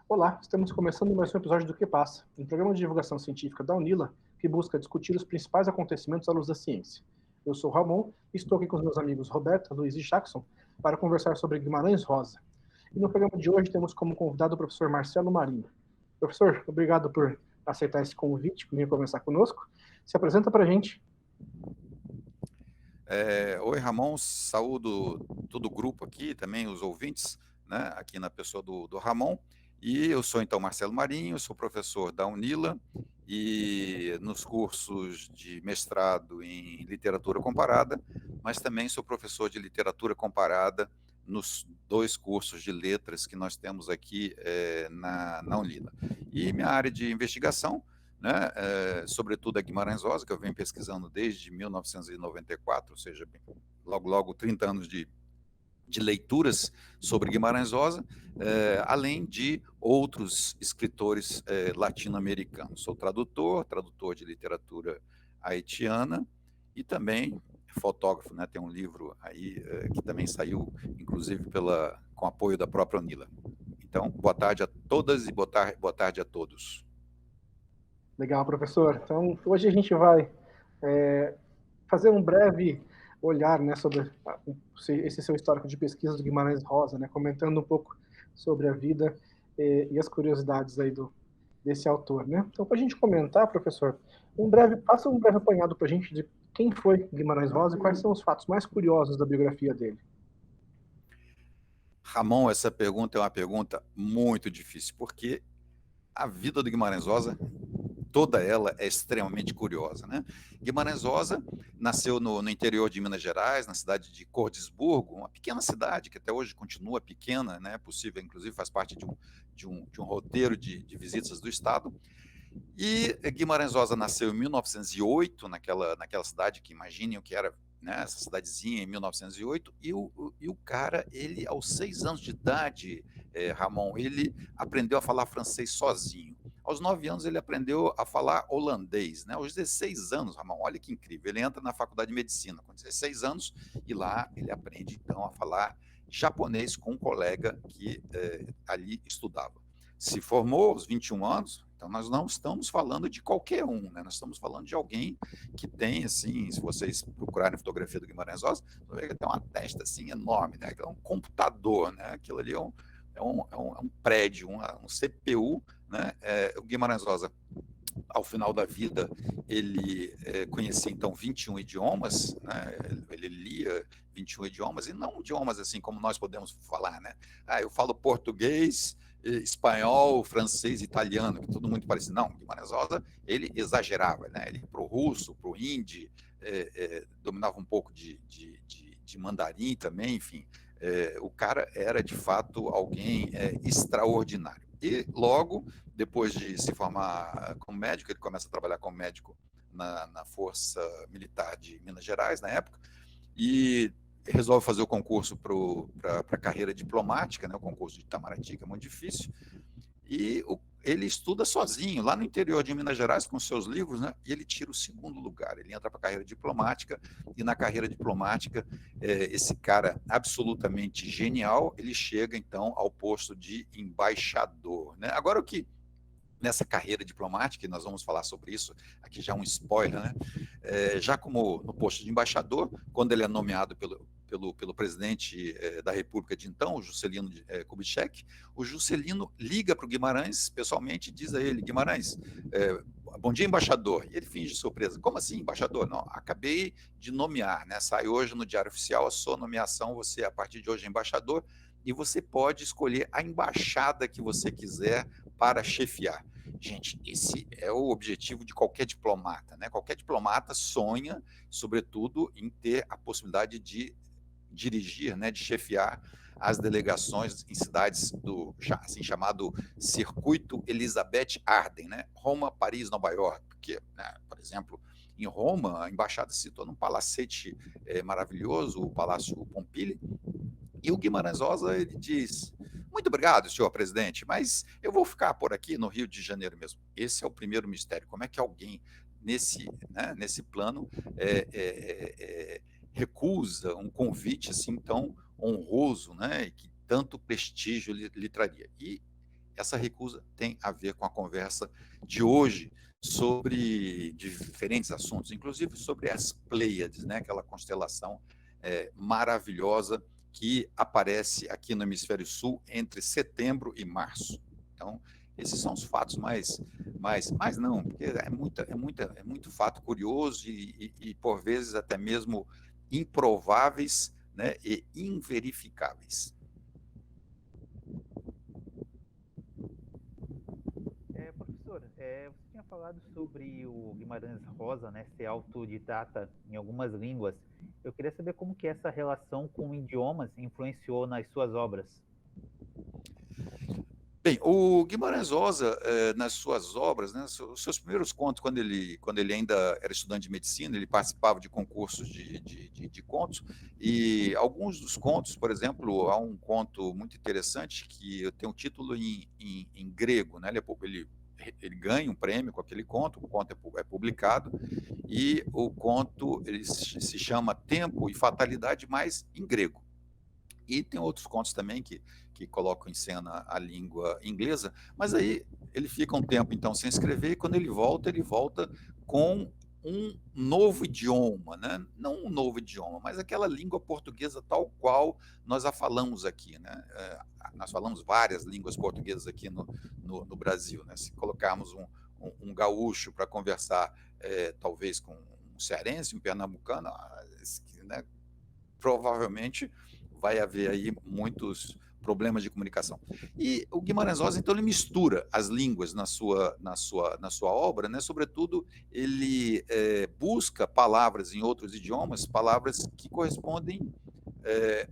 Olá, estamos começando mais um episódio do Que Passa, um programa de divulgação científica da Unila que busca discutir os principais acontecimentos à luz da ciência. Eu sou o Ramon e estou aqui com os meus amigos Roberta, Luiz e Jackson para conversar sobre Guimarães Rosa. E no programa de hoje temos como convidado o professor Marcelo Marinho. Professor, obrigado por aceitar esse convite, por vir conversar conosco. Se apresenta para a gente. Oi, Ramon, saúdo todo o grupo aqui, também os ouvintes, né, aqui na pessoa do Ramon. E eu sou, então, Marcelo Marinho, sou professor da Unila e nos cursos de mestrado em literatura comparada, mas também sou professor de literatura comparada nos dois cursos de letras que nós temos aqui na Unila. E minha área de investigação, né, sobretudo a Guimarães Rosa, que eu venho pesquisando desde 1994, ou seja, logo 30 anos de leituras sobre Guimarães Rosa, além de outros escritores latino-americanos. Sou tradutor de literatura haitiana e também fotógrafo, né? Tem um livro aí que também saiu, inclusive, com apoio da própria Unila. Então, boa tarde a todas e boa tarde a todos. Legal, professor. Então, hoje a gente vai fazer um breve olhar, né, sobre esse seu histórico de pesquisa do Guimarães Rosa, né, comentando um pouco sobre a vida e as curiosidades aí desse autor, né? Então, para a gente comentar, professor, faça um breve apanhado para a gente de quem foi Guimarães Rosa e quais são os fatos mais curiosos da biografia dele. Ramon, essa pergunta é uma pergunta muito difícil, porque a vida do Guimarães Rosa, toda ela é extremamente curiosa, né? Guimarães Rosa nasceu no interior de Minas Gerais, na cidade de Cordisburgo, uma pequena cidade que até hoje continua pequena, né? Possível, inclusive, faz parte de um roteiro de visitas do Estado. E Guimarães Rosa nasceu em 1908, naquela cidade que imaginem o que era, né, essa cidadezinha em 1908, e o cara, ele aos 6 anos de idade, Ramon, ele aprendeu a falar francês sozinho. Aos 9 anos ele aprendeu a falar holandês, né? Aos 16 anos, Ramon, olha que incrível, ele entra na faculdade de medicina com 16 anos e lá ele aprende então a falar japonês com um colega que ali estudava. Se formou aos 21 anos, então nós não estamos falando de qualquer um, né? Nós estamos falando de alguém que tem, assim, se vocês procurarem a fotografia do Guimarães Rosa, você vai ver que tem uma testa assim enorme, né? É um computador, né? Aquilo ali é um prédio, um CPU, né? O Guimarães Rosa, ao final da vida, ele conhecia então 21 idiomas, né? Ele lia 21 idiomas, e não idiomas assim como nós podemos falar, né? Eu falo português, espanhol, francês, italiano, que tudo muito parecido. Não, Guimarães Rosa, ele exagerava, né? Ele para o russo, para o hindi, dominava um pouco de mandarim também, enfim. O cara era, de fato, alguém extraordinário. E logo, depois de se formar como médico, ele começa a trabalhar como médico na Força Militar de Minas Gerais, na época, e resolve fazer o concurso para a carreira diplomática, né, o concurso de Itamaraty, que é muito difícil, e ele estuda sozinho, lá no interior de Minas Gerais, com seus livros, né, e ele tira o segundo lugar. Ele entra para a carreira diplomática, e na carreira diplomática, esse cara absolutamente genial, ele chega, então, ao posto de embaixador. Né? Agora, o que nessa carreira diplomática, e nós vamos falar sobre isso, aqui já um spoiler, né? Já como no posto de embaixador, quando ele é nomeado pelo presidente da República de então, o Juscelino Kubitschek, o Juscelino liga para o Guimarães pessoalmente e diz a ele: Guimarães, bom dia, embaixador. E ele finge surpresa: como assim, embaixador? Não, acabei de nomear, né? Sai hoje no Diário Oficial a sua nomeação, você a partir de hoje é embaixador, e você pode escolher a embaixada que você quiser para chefiar. Gente, esse é o objetivo de qualquer diplomata, né? Qualquer diplomata sonha, sobretudo, em ter a possibilidade de dirigir, né, de chefiar as delegações em cidades do assim chamado Circuito Elizabeth Arden, né? Roma, Paris, Nova York, porque, né, por exemplo, em Roma, a embaixada se torna um palacete maravilhoso, o Palácio Pompili, e o Guimarães Rosa, ele diz: muito obrigado, senhor presidente, mas eu vou ficar por aqui no Rio de Janeiro mesmo. Esse é o primeiro mistério. Como é que alguém nesse plano recusa um convite assim tão honroso, né, e que tanto prestígio lhe traria? E Essa recusa tem a ver com a conversa de hoje sobre diferentes assuntos, inclusive sobre as Pleiades, né? Aquela constelação maravilhosa que aparece aqui no Hemisfério Sul entre setembro e março. Então, esses são os fatos mais não, porque é muito fato curioso e por vezes até mesmo improváveis, né, e inverificáveis. Professor, você tinha falado sobre o Guimarães Rosa, né, ser autodidata em algumas línguas. Eu queria saber como que essa relação com idiomas influenciou nas suas obras. Bem, o Guimarães Rosa, nas suas obras, né, os seus primeiros contos, quando ele ainda era estudante de medicina, ele participava de concursos de contos, e alguns dos contos, por exemplo, há um conto muito interessante que tem um título em grego, né, ele ganha um prêmio com aquele conto, o conto é publicado, e o conto ele se chama Tempo e Fatalidade, mas em grego. E tem outros contos também que colocam em cena a língua inglesa, mas aí ele fica um tempo, então, sem escrever, e quando ele volta com um novo idioma, né? Não um novo idioma, mas aquela língua portuguesa tal qual nós a falamos aqui, né? Nós falamos várias línguas portuguesas aqui no Brasil, né? Se colocarmos um gaúcho para conversar, talvez com um cearense, um pernambucano, né? Provavelmente vai haver aí muitos problemas de comunicação. E o Guimarães Rosa, então, ele mistura as línguas na sua obra, né? Sobretudo, ele busca palavras em outros idiomas, palavras que correspondem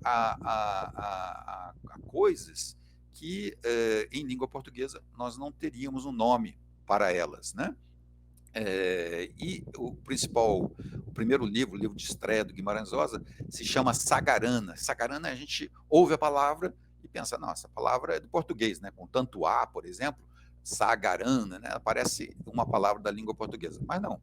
a coisas que, em língua portuguesa, nós não teríamos um nome para elas, né? E o primeiro livro, o livro de estreia do Guimarães Rosa, se chama Sagarana. Sagarana, a gente ouve a palavra e pensa, nossa, a palavra é do português, né? Com tanto A, por exemplo, Sagarana, né? Parece uma palavra da língua portuguesa. Mas não.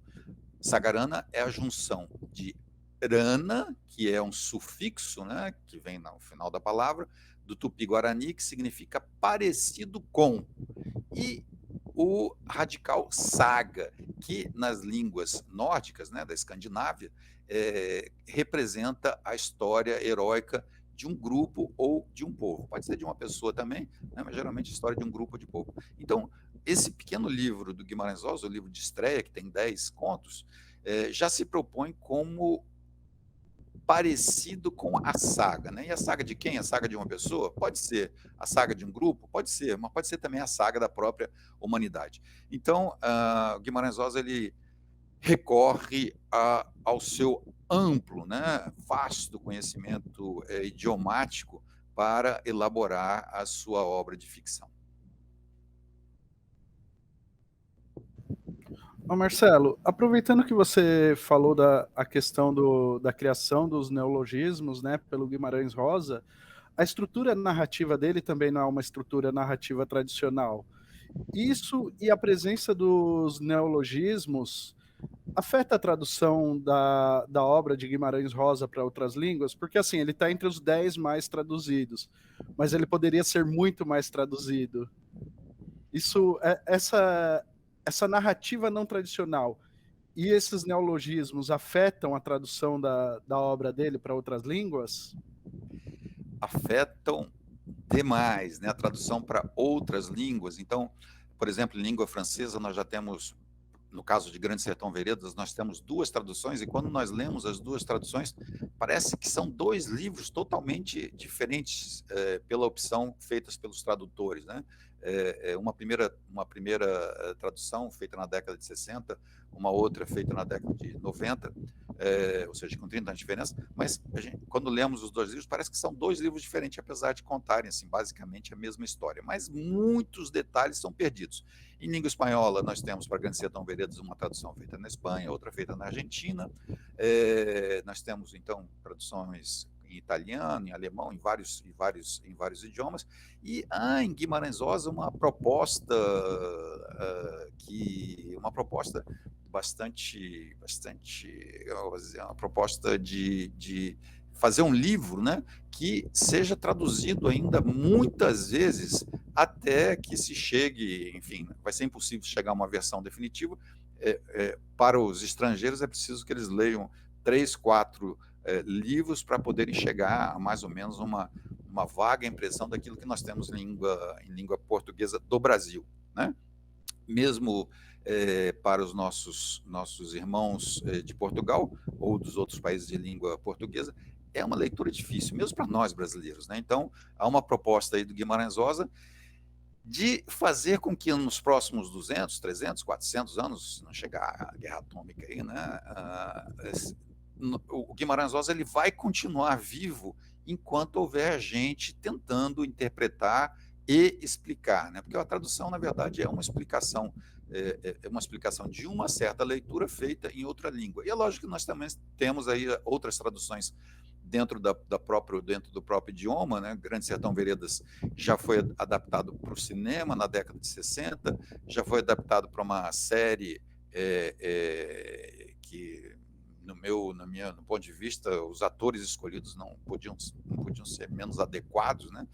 Sagarana é a junção de rana, que é um sufixo, né? Que vem no final da palavra, do tupi-guarani, que significa parecido com. E o radical saga, que nas línguas nórdicas, né, da Escandinávia, representa a história heróica de um grupo ou de um povo. Pode ser de uma pessoa também, né, mas geralmente a história de um grupo ou de povo. Então, esse pequeno livro do Guimarães Rosa, o livro de estreia, que tem 10 contos, já se propõe como parecido com a saga, né? E a saga de quem? A saga de uma pessoa? Pode ser. A saga de um grupo? Pode ser, mas pode ser também a saga da própria humanidade. Então, Guimarães Rosa, ele recorre ao seu amplo, né, vasto conhecimento idiomático para elaborar a sua obra de ficção. Marcelo, aproveitando que você falou a questão da criação dos neologismos, né, pelo Guimarães Rosa, a estrutura narrativa dele também não é uma estrutura narrativa tradicional. Isso e a presença dos neologismos afeta a tradução da obra de Guimarães Rosa para outras línguas? Porque, assim, ele está entre os 10 mais traduzidos, mas ele poderia ser muito mais traduzido. Essa narrativa não tradicional e esses neologismos afetam a tradução da obra dele para outras línguas? Afetam demais, né, a tradução para outras línguas. Então, por exemplo, em língua francesa, nós já temos, no caso de Grande Sertão Veredas, nós temos 2 traduções, e quando nós lemos as 2 traduções, parece que são 2 livros totalmente diferentes, pela opção feitas pelos tradutores, né? Uma primeira tradução feita na década de 60, uma outra feita na década de 90, ou seja, com 30 anos de diferença, mas quando lemos os 2 livros, parece que são 2 livros diferentes, apesar de contarem, assim, basicamente a mesma história, mas muitos detalhes são perdidos. Em língua espanhola, nós temos para Grande Sertão Veredas uma tradução feita na Espanha, outra feita na Argentina, nós temos, então, traduções em italiano, em alemão, em vários idiomas, e há em Guimarães Rosa uma proposta bastante, uma proposta de fazer um livro, né, que seja traduzido ainda muitas vezes até que se chegue, enfim, vai ser impossível chegar a uma versão definitiva. Para os estrangeiros é preciso que eles leiam 3, 4 livros para poderem chegar a mais ou menos uma vaga impressão daquilo que nós temos em língua portuguesa do Brasil, né? Mesmo para os nossos irmãos de Portugal ou dos outros países de língua portuguesa, é uma leitura difícil, mesmo para nós brasileiros, né? Então, há uma proposta aí do Guimarães Rosa de fazer com que nos próximos 200, 300, 400 anos, se não chegar a guerra atômica aí, né? O Guimarães Rosa ele vai continuar vivo enquanto houver gente tentando interpretar e explicar, né? Porque a tradução, na verdade, é uma explicação de uma certa leitura feita em outra língua. E é lógico que nós também temos aí outras traduções dentro do próprio idioma, né? Grande Sertão Veredas já foi adaptado para o cinema na década de 60, já foi adaptado para uma série que, no ponto de vista, os atores escolhidos não podiam ser menos adequados, né,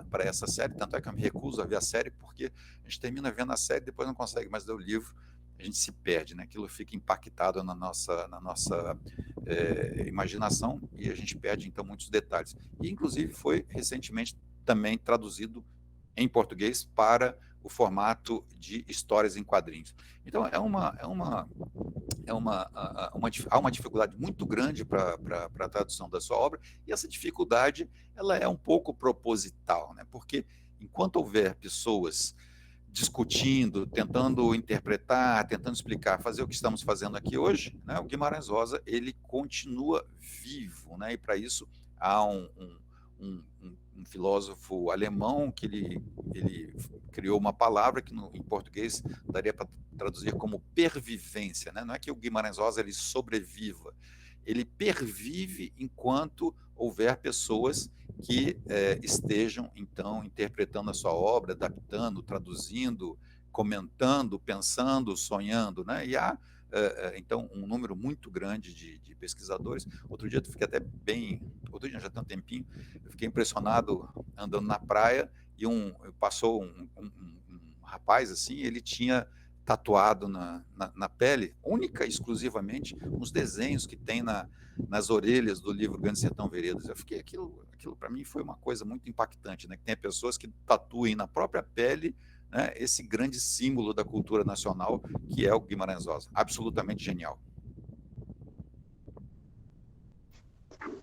para essa série, tanto é que eu me recuso a ver a série, porque a gente termina vendo a série e depois não consegue mais ler o livro, a gente se perde, né? Aquilo fica impactado na nossa imaginação e a gente perde, então, muitos detalhes. E, inclusive, foi recentemente também traduzido em português para o formato de histórias em quadrinhos. Então, há uma dificuldade muito grande para a tradução da sua obra, e essa dificuldade ela é um pouco proposital, né? Porque enquanto houver pessoas discutindo, tentando interpretar, tentando explicar, fazer o que estamos fazendo aqui hoje, né, o Guimarães Rosa ele continua vivo, né? E para isso há um filósofo alemão que ele criou uma palavra que em português daria para traduzir como pervivência, né? Não é que o Guimarães Rosa ele sobreviva, ele pervive enquanto houver pessoas que estejam, então, interpretando a sua obra, adaptando, traduzindo, comentando, pensando, sonhando, né? E há, então, um número muito grande de pesquisadores. Outro dia outro dia já tem um tempinho, eu fiquei impressionado andando na praia e passou um rapaz, assim, ele tinha tatuado na pele, única e exclusivamente, uns desenhos que tem nas orelhas do livro Grande Sertão Veredas. Eu fiquei, aquilo para mim foi uma coisa muito impactante, né? Que tem pessoas que tatuem na própria pele, né, esse grande símbolo da cultura nacional que é o Guimarães Rosa. Absolutamente genial.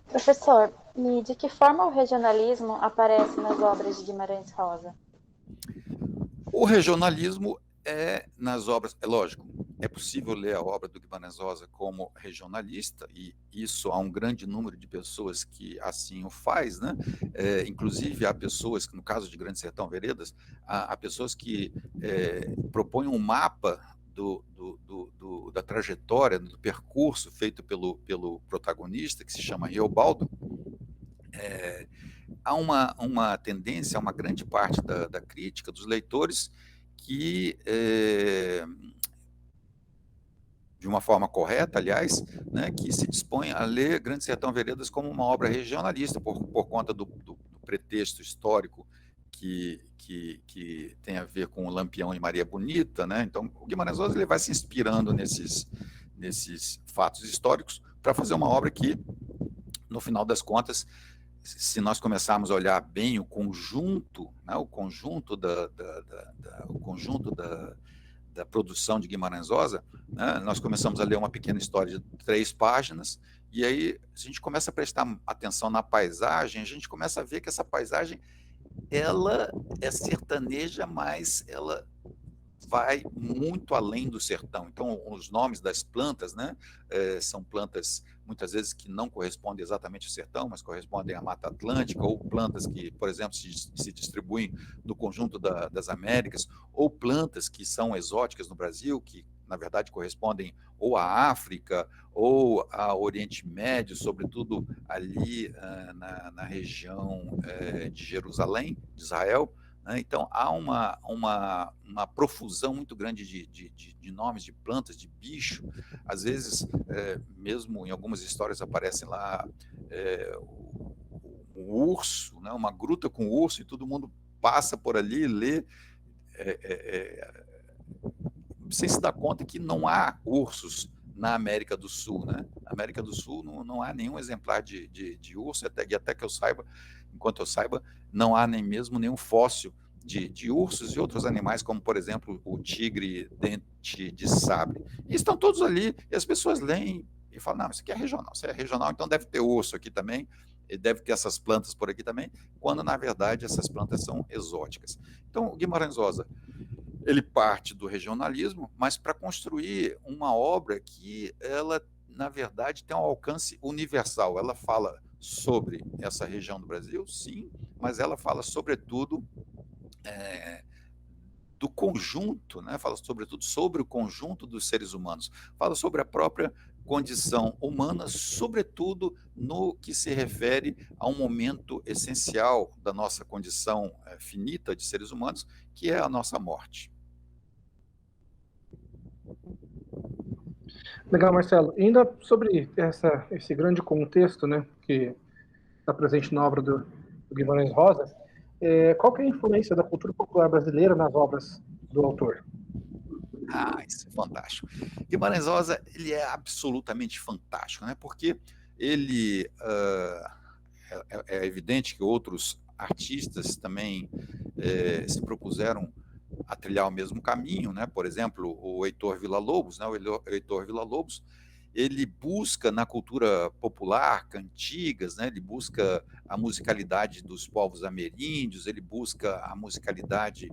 Professor, e de que forma o regionalismo aparece nas obras de Guimarães Rosa? O regionalismo nas obras, é lógico, é possível ler a obra do Guimarães Rosa como regionalista, e isso há um grande número de pessoas que assim o faz, né? Inclusive há pessoas, no caso de Grande Sertão Veredas, há pessoas que propõem um mapa da trajetória, do percurso feito pelo protagonista, que se chama Riobaldo. Há uma tendência, há uma grande parte da crítica, dos leitores, que, de uma forma correta, aliás, né, que se dispõe a ler Grande Sertão Veredas como uma obra regionalista, por conta do pretexto histórico que tem a ver com o Lampião e Maria Bonita, né? Então, o Guimarães Rosa ele vai se inspirando nesses fatos históricos para fazer uma obra que, no final das contas, se nós começarmos a olhar bem o conjunto, né, o conjunto da produção de Guimarães Rosa, né, nós começamos a ler uma pequena história de 3 páginas, e aí a gente começa a prestar atenção na paisagem, a gente começa a ver que essa paisagem ela é sertaneja, mas ela vai muito além do sertão. Então, os nomes das plantas, né, são plantas, muitas vezes, que não correspondem exatamente ao sertão, mas correspondem à Mata Atlântica, ou plantas que, por exemplo, se distribuem no conjunto das Américas, ou plantas que são exóticas no Brasil, que, na verdade, correspondem ou à África, ou ao Oriente Médio, sobretudo ali na região de Jerusalém, de Israel. Então, há uma profusão muito grande de nomes, de plantas, de bicho. Às vezes, mesmo em algumas histórias aparecem lá o urso, né? Uma gruta com urso, e todo mundo passa por ali, lê, sem se dar conta que não há ursos na América do Sul, né? Na América do Sul não há nenhum exemplar de urso, até que eu saiba, enquanto eu saiba, não há nem mesmo nenhum fóssil de ursos e outros animais, como, por exemplo, o tigre dente de sabre. E estão todos ali, e as pessoas leem e falam, não, isso é regional, então deve ter urso aqui também, e deve ter essas plantas por aqui também, quando, na verdade, essas plantas são exóticas. Então, o Guimarães Rosa, ele parte do regionalismo, mas para construir uma obra que ela, na verdade, tem um alcance universal. Ela fala sobre essa região do Brasil, sim, mas ela fala, sobretudo, do conjunto, né? Fala, sobretudo, sobre o conjunto dos seres humanos. Fala sobre a própria condição humana, sobretudo no que se refere a um momento essencial da nossa condição finita de seres humanos, que é a nossa morte. Legal, Marcelo. Ainda sobre esse grande contexto, né, que está presente na obra do Guimarães Rosa, qual que é a influência da cultura popular brasileira nas obras do autor? Isso é fantástico. Guimarães Rosa, ele é absolutamente fantástico, né? Porque ele é evidente que outros artistas também se propuseram a trilhar o mesmo caminho, né? Por exemplo, o Heitor Villa-Lobos, né? O Heitor Villa-Lobos, ele busca na cultura popular cantigas, né? Ele busca a musicalidade dos povos ameríndios, ele busca a musicalidade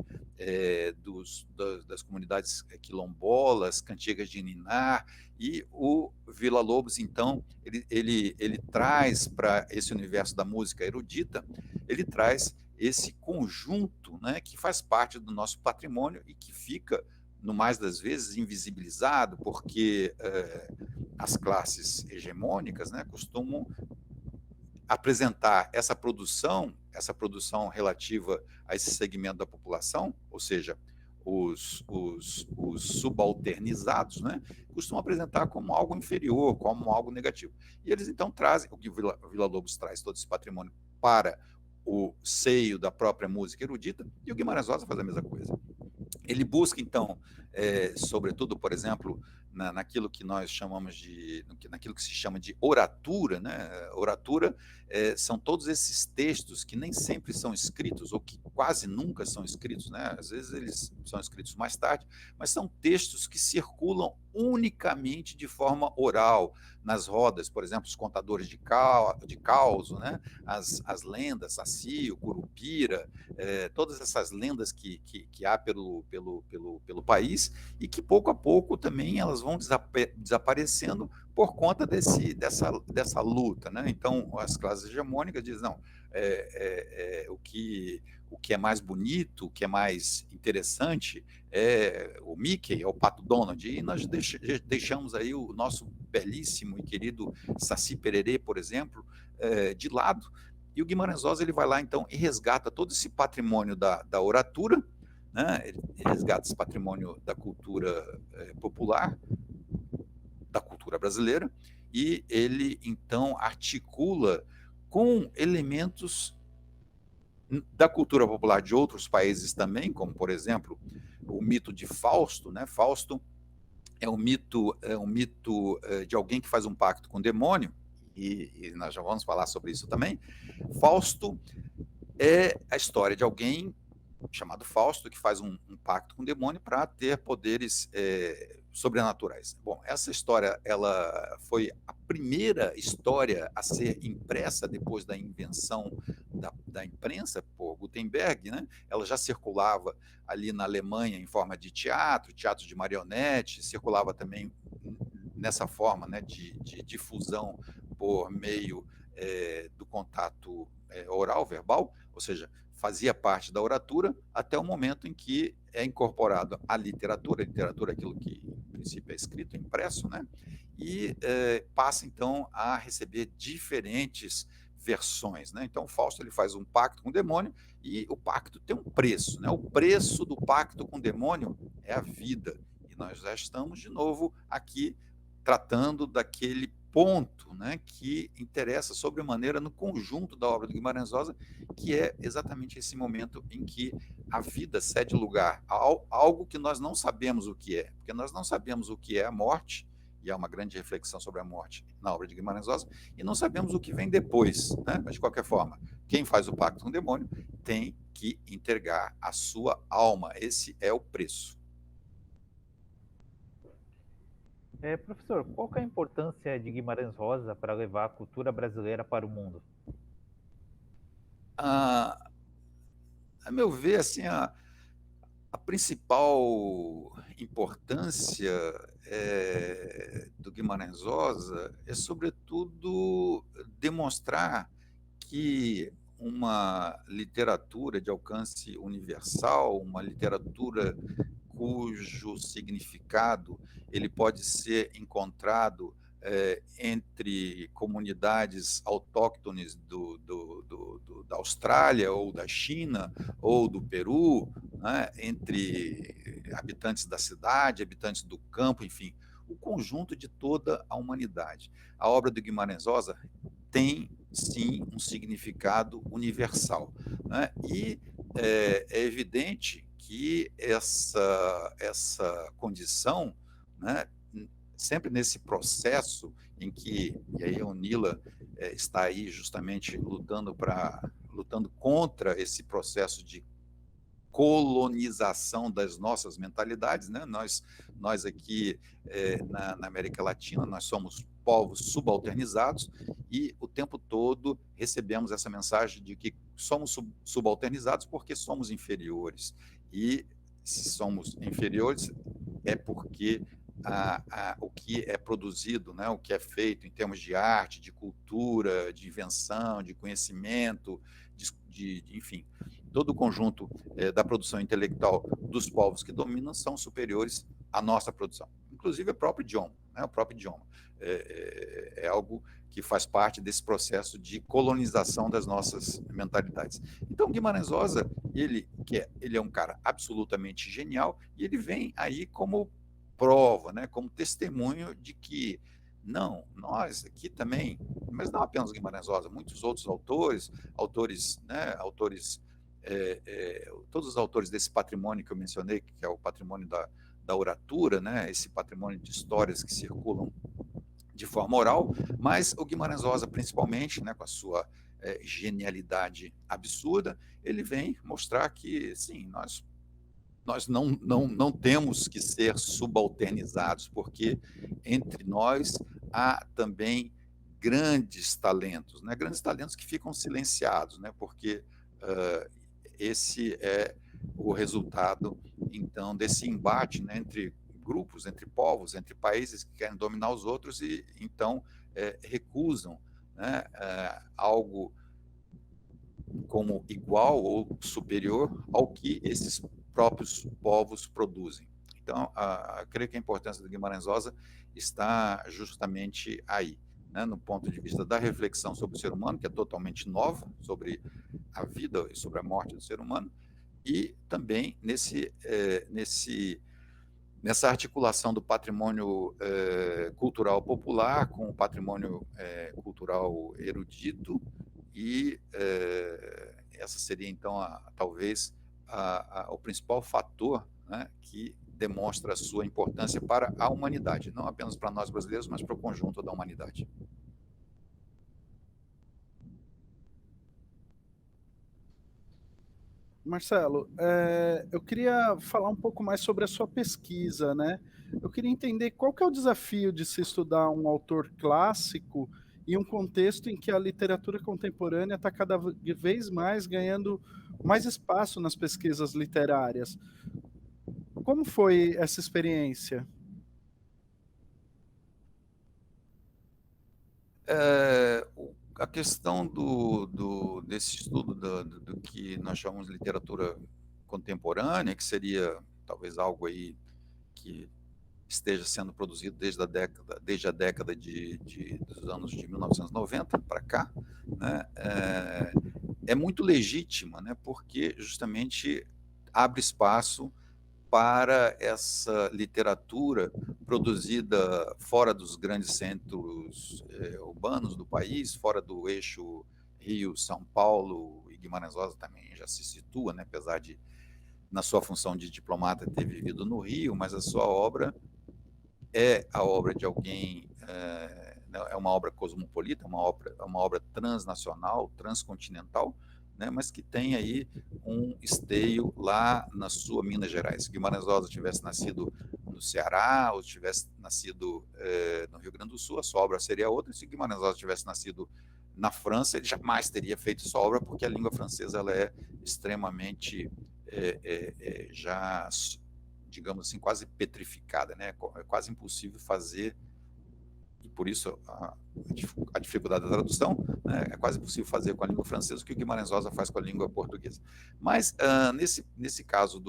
das comunidades quilombolas, cantigas de ninar, e o Villa-Lobos, então, ele traz para esse universo da música erudita, ele traz esse conjunto, né, que faz parte do nosso patrimônio e que fica, no mais das vezes, invisibilizado, porque as classes hegemônicas, né, costumam apresentar essa produção relativa a esse segmento da população, ou seja, os subalternizados, né, costumam apresentar como algo inferior, como algo negativo. E eles, então, trazem, o que o Villa-Lobos traz todo esse patrimônio para o seio da própria música erudita, e o Guimarães Rosa faz a mesma coisa. Ele busca, então, sobretudo, por exemplo, naquilo que nós chamamos naquilo que se chama de oratura, né? Oratura são todos esses textos que nem sempre são escritos, ou que quase nunca são escritos, né? Às vezes eles são escritos mais tarde, mas são textos que circulam unicamente de forma oral, nas rodas, por exemplo, os contadores de causo, né? As lendas, Saci, o Curupira, todas essas lendas que há pelo país, e que pouco a pouco também elas vão desaparecendo por conta dessa luta, né? Então, as classes hegemônicas dizem, não, o que é mais bonito, o que é mais interessante é o Mickey, é o Pato Donald, e nós deixamos aí o nosso belíssimo e querido Saci Pererê, por exemplo, de lado. E o Guimarães Rosa, ele vai lá, então, e resgata todo esse patrimônio da oratura, né? Ele resgata esse patrimônio da cultura popular, da cultura brasileira, e ele, então, articula com elementos da cultura popular de outros países também, como, por exemplo, o mito de Fausto, né? Fausto é um mito de alguém que faz um pacto com o demônio, e nós já vamos falar sobre isso também. Fausto é a história de alguém chamado Fausto, que faz um pacto com o demônio para ter poderes sobrenaturais. Bom, essa história, ela foi a primeira história a ser impressa depois da invenção da imprensa por Gutenberg, né? Ela já circulava ali na Alemanha em forma de teatro de marionete, circulava também nessa forma, né, de difusão por meio do contato oral, verbal, ou seja, fazia parte da oratura até o momento em que é incorporado à literatura. A literatura é aquilo que, em princípio, é escrito, impresso, né? E passa, então, a receber diferentes versões, né? Então, Fausto, ele faz um pacto com o demônio, e o pacto tem um preço, né? O preço do pacto com o demônio é a vida. E nós já estamos, de novo, aqui tratando daquele ponto, né, que interessa sobremaneira no conjunto da obra do Guimarães Rosa, que é exatamente esse momento em que a vida cede lugar a algo que nós não sabemos o que é, porque nós não sabemos o que é a morte, e há uma grande reflexão sobre a morte na obra de Guimarães Rosa, e não sabemos o que vem depois, né? Mas, de qualquer forma, quem faz o pacto com o demônio tem que entregar a sua alma, esse é o preço. Professor, qual que é a importância de Guimarães Rosa para levar a cultura brasileira para o mundo? A meu ver, assim, a principal importância do Guimarães Rosa é, sobretudo, demonstrar que uma literatura de alcance universal, uma literatura cujo significado ele pode ser encontrado entre comunidades autóctones da Austrália ou da China ou do Peru, né, entre habitantes da cidade, habitantes do campo, enfim, o conjunto de toda a humanidade. A obra do Guimarães Rosa tem, sim, um significado universal, né? E é evidente que essa condição, né, sempre nesse processo em que, e aí a UNILA está aí justamente lutando contra esse processo de colonização das nossas mentalidades, né? Nós aqui na América Latina, nós somos povos subalternizados e o tempo todo recebemos essa mensagem de que somos subalternizados porque somos inferiores. E se somos inferiores é porque o que é produzido, né, o que é feito em termos de arte, de cultura, de invenção, de conhecimento, enfim, todo o conjunto da produção intelectual dos povos que dominam são superiores à nossa produção, inclusive o próprio idioma. Né, o próprio idioma é algo que faz parte desse processo de colonização das nossas mentalidades. Então, Guimarães Rosa, ele é um cara absolutamente genial e ele vem aí como prova, né, como testemunho de que não, nós aqui também, mas não apenas Guimarães Rosa, muitos outros autores, né, todos os autores desse patrimônio que eu mencionei, que é o patrimônio da oratura, né, esse patrimônio de histórias que circulam de forma oral, mas o Guimarães Rosa, principalmente, né, com a sua genialidade absurda, ele vem mostrar que, sim, nós não temos que ser subalternizados, porque entre nós há também grandes talentos, né? Grandes talentos que ficam silenciados, né? Porque esse é o resultado, então, desse embate, né, entre grupos, entre povos, entre países que querem dominar os outros e, então, recusam, né, algo como igual ou superior ao que esses próprios povos produzem. Então, creio que a importância do Guimarães Rosa está justamente aí, né, no ponto de vista da reflexão sobre o ser humano, que é totalmente nova, sobre a vida e sobre a morte do ser humano, e também nessa articulação do patrimônio cultural popular com o patrimônio cultural erudito, e essa seria, então, talvez o principal fator, né, que demonstra a sua importância para a humanidade, não apenas para nós brasileiros, mas para o conjunto da humanidade. Marcelo, eu queria falar um pouco mais sobre a sua pesquisa, né? Eu queria entender qual que é o desafio de se estudar um autor clássico em um contexto em que a literatura contemporânea está cada vez mais ganhando mais espaço nas pesquisas literárias. Como foi essa experiência? A questão desse estudo do que nós chamamos de literatura contemporânea, que seria talvez algo aí que esteja sendo produzido desde a década dos anos de 1990 para cá, né, é muito legítima, né, porque justamente abre espaço para essa literatura produzida fora dos grandes centros urbanos do país, fora do eixo Rio, São Paulo, e Guimarães Rosa também já se situa, né, apesar de, na sua função de diplomata, ter vivido no Rio, mas a sua obra é a obra de alguém, é uma obra cosmopolita, uma obra transnacional, transcontinental, né, mas que tem aí um esteio lá na sua Minas Gerais. Se Guimarães Rosa tivesse nascido no Ceará, ou tivesse nascido no Rio Grande do Sul, a sua obra seria outra. Se Guimarães Rosa tivesse nascido na França, ele jamais teria feito sua obra, porque a língua francesa ela é extremamente já, digamos assim, quase petrificada, né? É quase impossível fazer, e por isso a dificuldade da tradução, né? É quase impossível fazer com a língua francesa o que o Guimarães Rosa faz com a língua portuguesa. Mas, nesse caso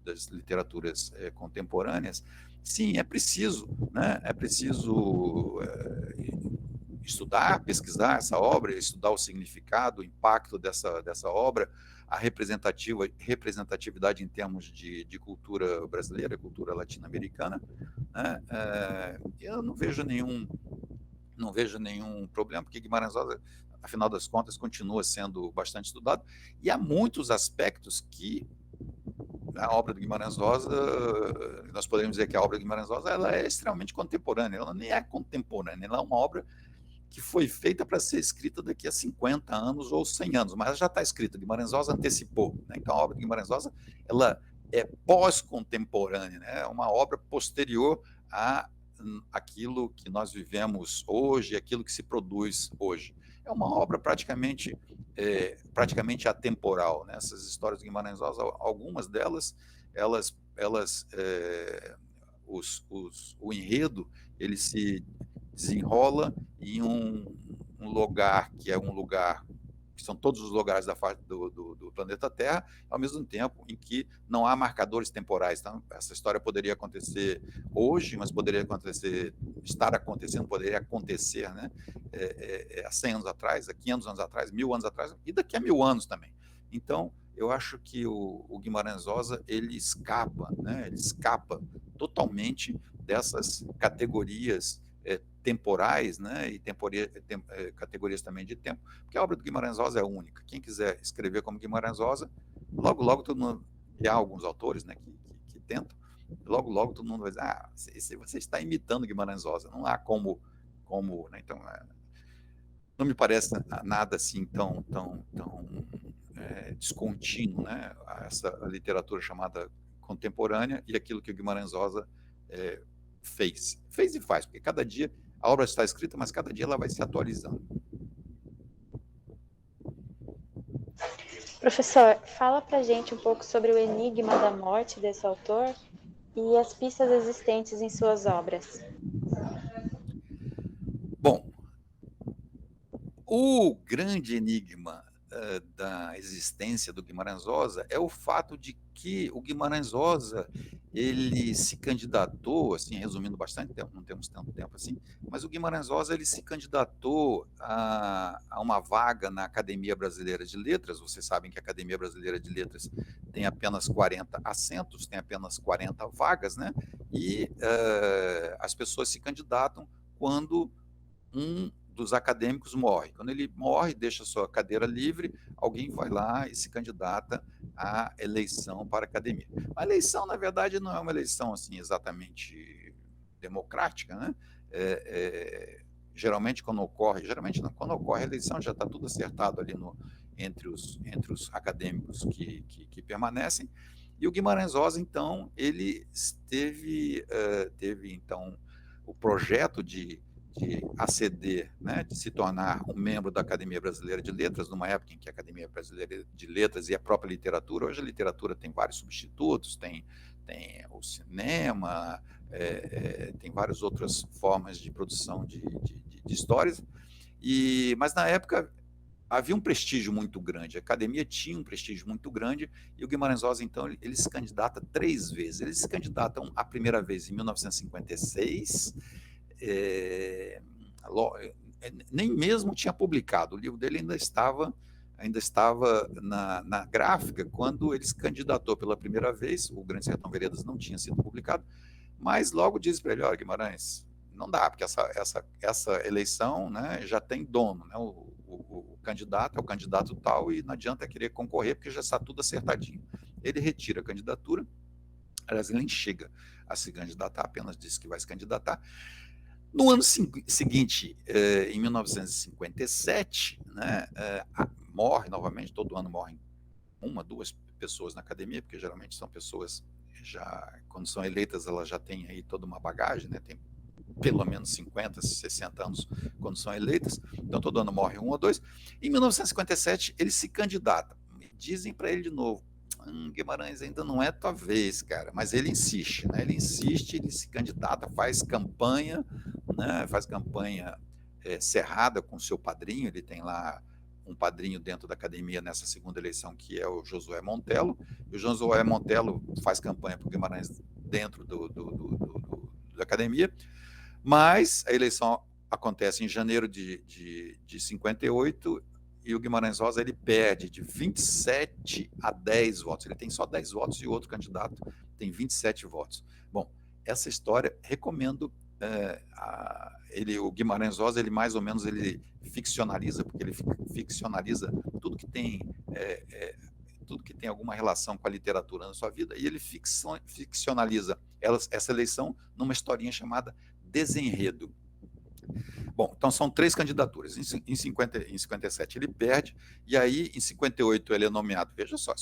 das literaturas contemporâneas, sim, é preciso, né? É preciso estudar, pesquisar essa obra, estudar o significado, o impacto dessa obra, a representatividade em termos de cultura brasileira, cultura latino-americana, né? Eu não vejo nenhum problema, porque Guimarães Rosa, afinal das contas, continua sendo bastante estudado, e há muitos aspectos que a obra do Guimarães Rosa, nós poderíamos dizer que a obra do Guimarães Rosa ela é extremamente contemporânea, ela nem é contemporânea, ela é uma obra que foi feita para ser escrita daqui a 50 anos ou 100 anos, mas ela já está escrita, Guimarães Rosa antecipou, né? Então a obra de Guimarães Rosa ela é pós-contemporânea, né? É uma obra posterior a aquilo que nós vivemos hoje, aquilo que se produz hoje. É uma obra praticamente atemporal, né? Essas histórias de Guimarães Rosa, algumas delas, o enredo, ele se desenrola em um lugar que é um lugar que são todos os lugares do planeta Terra, ao mesmo tempo em que não há marcadores temporais. Então, essa história poderia acontecer hoje, mas poderia estar acontecendo, poderia acontecer, né, há 100 anos atrás, há 500 anos atrás, 1000 anos atrás, e daqui a 1000 anos também. Então, eu acho que o Guimarães Rosa, ele escapa totalmente dessas categorias temporais, né, e categorias também de tempo, porque a obra do Guimarães Rosa é única. Quem quiser escrever como Guimarães Rosa, logo todo mundo, e há alguns autores, né, que tentam, logo todo mundo vai dizer, você está imitando Guimarães Rosa, não há como, né, então, não me parece nada assim tão descontínuo, né, essa literatura chamada contemporânea e aquilo que o Guimarães Rosa fez e faz, porque cada dia a obra está escrita, mas cada dia ela vai se atualizando. Professor, fala pra gente um pouco sobre o enigma da morte desse autor e as pistas existentes em suas obras. Bom, o grande enigma da existência do Guimarães Rosa é o fato de que o Guimarães Rosa ele se candidatou, assim, resumindo bastante tempo, não temos tanto tempo assim, mas o Guimarães Rosa ele se candidatou a uma vaga na Academia Brasileira de Letras. Vocês sabem que a Academia Brasileira de Letras tem apenas 40 assentos, tem apenas 40 vagas, né? E as pessoas se candidatam quando um dos acadêmicos morre. Quando ele morre, deixa sua cadeira livre, alguém vai lá e se candidata à eleição para a academia. A eleição, na verdade, não é uma eleição assim exatamente democrática, né? Geralmente quando ocorre a eleição, já está tudo acertado ali entre os acadêmicos que permanecem. E o Guimarães Rosa, então, ele teve então o projeto de aceder, né, de se tornar um membro da Academia Brasileira de Letras, numa época em que a Academia Brasileira de Letras e a própria literatura, hoje a literatura tem vários substitutos, tem o cinema, tem várias outras formas de produção de histórias, mas na época havia um prestígio muito grande, a academia tinha um prestígio muito grande, e o Guimarães Rosa, então, ele se candidata 3 vezes. Ele se candidata a primeira vez em 1956, nem mesmo tinha publicado, o livro dele ainda estava ainda estava na gráfica quando ele se candidatou pela primeira vez. O Grande Sertão Veredas não tinha sido publicado, mas logo diz para ele: olha, Guimarães, não dá, porque essa eleição, né, já tem dono, né, o candidato é o candidato tal e não adianta querer concorrer porque já está tudo acertadinho. Ele retira a candidatura, aliás, ele nem chega a se candidatar, apenas disse que vai se candidatar. No ano seguinte, em 1957, né, morre novamente, todo ano morrem uma, duas pessoas na academia, porque geralmente são pessoas já, quando são eleitas, elas já têm aí toda uma bagagem, né, tem pelo menos 50, 60 anos quando são eleitas, então todo ano morre um ou dois. Em 1957, ele se candidata. Dizem para ele de novo: Guimarães, ainda não é tua vez, cara. Mas ele insiste, né? Ele se candidata, faz campanha, né? Faz campanha cerrada com seu padrinho. Ele tem lá um padrinho dentro da academia nessa segunda eleição, que é o Josué Montelo. E o Josué Montelo faz campanha para o Guimarães dentro da academia. Mas a eleição acontece em janeiro de 58 e o Guimarães Rosa ele perde de 27 a 10 votos. Ele tem só 10 votos e o outro candidato tem 27 votos. Bom, essa história, recomendo. O Guimarães Rosa, ele mais ou menos ele ficcionaliza, porque ele ficcionaliza tudo que tem alguma relação com a literatura na sua vida, e ele ficcionaliza essa eleição numa historinha chamada Desenredo. Bom, então são 3 candidaturas. Em 57 ele perde, e aí em 58 ele é nomeado. Veja só,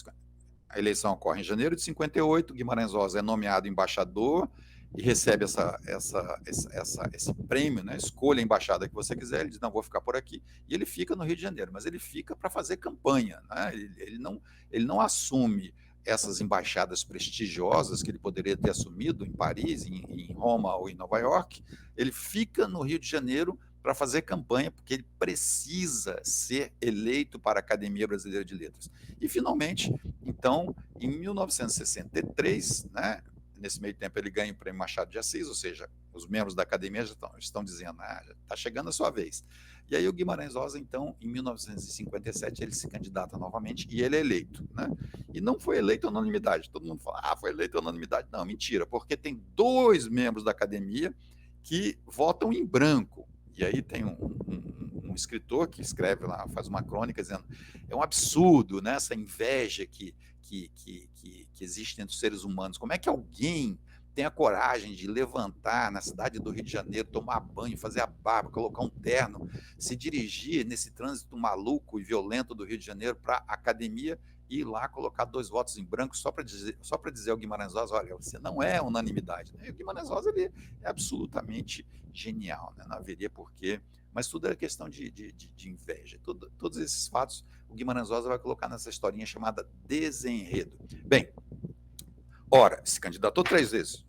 a eleição ocorre em janeiro de 58, Guimarães Rosa é nomeado embaixador e recebe esse prêmio, né? Escolha a embaixada que você quiser. Ele diz: não, vou ficar por aqui. E ele fica no Rio de Janeiro, mas ele fica para fazer campanha, né? Ele não assume essas embaixadas prestigiosas que ele poderia ter assumido em Paris, em Roma ou em Nova York. Ele fica no Rio de Janeiro para fazer campanha, porque ele precisa ser eleito para a Academia Brasileira de Letras. E, finalmente, então, em 1963, né, nesse meio tempo ele ganha o Prêmio Machado de Assis, ou seja, os membros da academia já estão dizendo: está chegando a sua vez. E aí o Guimarães Rosa, então, em 1957, ele se candidata novamente e ele é eleito, né? E não foi eleito à unanimidade. Todo mundo fala: foi eleito à unanimidade. Não, mentira, porque tem 2 membros da academia que votam em branco. E aí tem um escritor que escreve lá, faz uma crônica dizendo: é um absurdo, né, essa inveja que existe entre os seres humanos. Como é que alguém tem a coragem de levantar na cidade do Rio de Janeiro, tomar banho, fazer a barba, colocar um terno, se dirigir nesse trânsito maluco e violento do Rio de Janeiro para a academia e ir lá colocar 2 votos em branco só para dizer ao Guimarães Rosa: olha, você não é unanimidade, né? E o Guimarães Rosa ele é absolutamente genial, né? Não haveria porquê, mas tudo era questão de inveja. Todos esses fatos o Guimarães Rosa vai colocar nessa historinha chamada Desenredo. Bem, ora, se candidatou 3 vezes,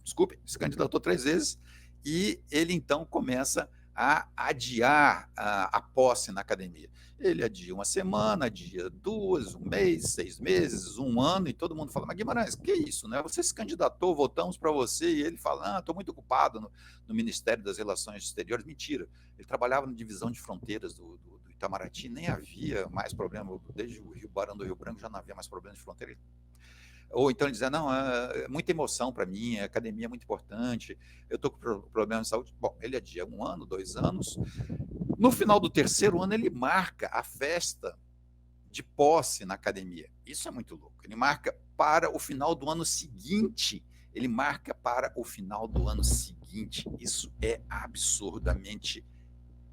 e ele então começa a adiar a posse na academia. Ele adia uma semana, adia 2, um mês, 6 meses, 1 ano, e todo mundo fala: mas Guimarães, que isso, né? Você se candidatou, votamos para você, e ele fala: estou muito ocupado no Ministério das Relações Exteriores. Mentira, ele trabalhava na divisão de fronteiras do Itamaraty, nem havia mais problema, desde o Barão do Rio Branco já não havia mais problema de fronteira. Ou então ele dizia: não, é muita emoção para mim, a academia é muito importante, eu estou com problema de saúde. Bom, ele adia 1 ano, 2 anos. No final do 3º ano, ele marca a festa de posse na academia. Isso é muito louco. Ele marca para o final do ano seguinte. Isso é absurdamente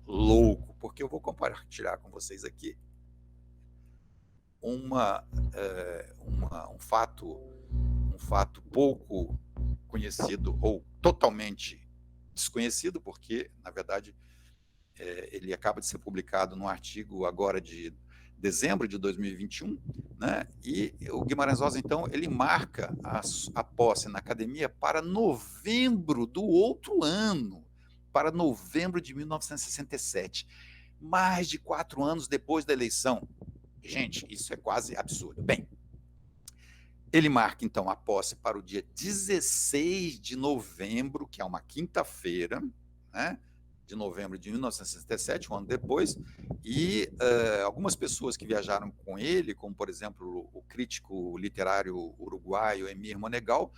louco, porque eu vou compartilhar com vocês aqui um fato pouco conhecido ou totalmente desconhecido, porque, na verdade, ele acaba de ser publicado num artigo agora de dezembro de 2021, né? E o Guimarães Rosa, então, ele marca a posse na academia para novembro do outro ano, para novembro de 1967, mais de 4 anos depois da eleição. Gente, isso é quase absurdo. Bem, ele marca, então, a posse para o dia 16 de novembro, que é uma quinta-feira, né? de novembro de 1967, um ano depois, e algumas pessoas que viajaram com ele, como, por exemplo, o crítico literário uruguaio Emir Monegal,